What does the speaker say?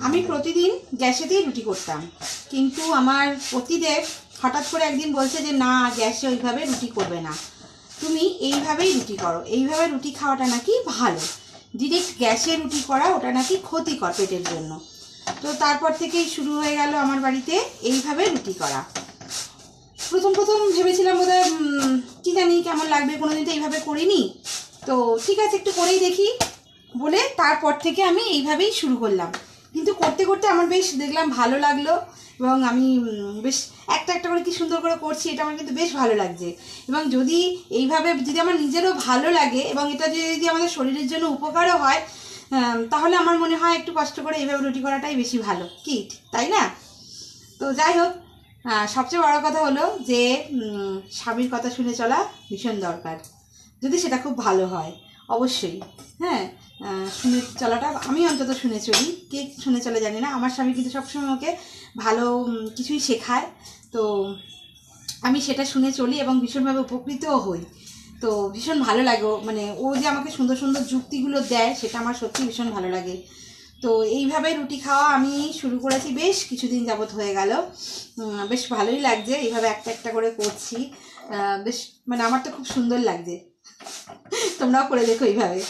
আমি প্রতিদিন গ্যাসেতেই রুটি করতাম, কিন্তু আমার পতিদেব হঠাৎ করে একদিন বলছে যে না, গ্যাসে ওইভাবে রুটি করবে না, তুমি এইভাবেই রুটি করো, এইভাবে রুটি খাওয়াটা নাকি ভালো, ডিরেক্ট গ্যাসে রুটি করা ওটা নাকি ক্ষতিকর পেটের জন্য। তো তারপর থেকেই শুরু হয়ে গেল আমার বাড়িতে এইভাবে রুটি করা। প্রথম প্রথম ভেবেছিলাম বোধহয় কী জানি কেমন লাগবে, কোনোদিন তো এইভাবে করিনি, তো ঠিক আছে একটু করেই দেখি বলে তারপর থেকে আমি এইভাবেই শুরু করলাম। কিন্তু করতে করতে আমার বেশ দেখলাম ভালো লাগলো, এবং আমি বেশ একটা একটা করে কি সুন্দর করে করছি, এটা আমার কিন্তু বেশ ভালো লাগছে। এবং যদি এইভাবে যদি আমার নিজেরও ভালো লাগে এবং এটা যদি আমাদের শরীরের জন্য উপকারও হয়, তাহলে আমার মনে হয় একটু কষ্ট করে এইভাবে রুটি করাটাই বেশি ভালো, কি তাই না? তো যাই হোক, সবচেয়ে বড় কথা হলো যে স্বামীর কথা শুনে চলা ভীষণ দরকার, যদি সেটা খুব ভালো হয় অবশ্যই। হ্যাঁ, শুনে চলাটা আমি অন্তত শুনে চলি, কে শুনে চলে জানি না, আমার স্বামী কিন্তু সবসময় আমাকে ভালো কিছুই শেখায়, তো আমি সেটা শুনে চলি এবং ভীষণভাবে উপকৃতও হই। তো ভীষণ ভালো লাগে, মানে ও যে আমাকে সুন্দর সুন্দর যুক্তিগুলো দেয় সেটা আমার সত্যি ভীষণ ভালো লাগে। তো এইভাবে রুটি খাওয়া আমি শুরু করেছি, বেশ কিছুদিন যাবত হয়ে গেল, বেশ ভালোই লাগছে, এইভাবে একটা একটা করে করছি, বেশ মানে আমার তো খুব সুন্দর লাগছে। তোমরাও করে দেখো এইভাবে।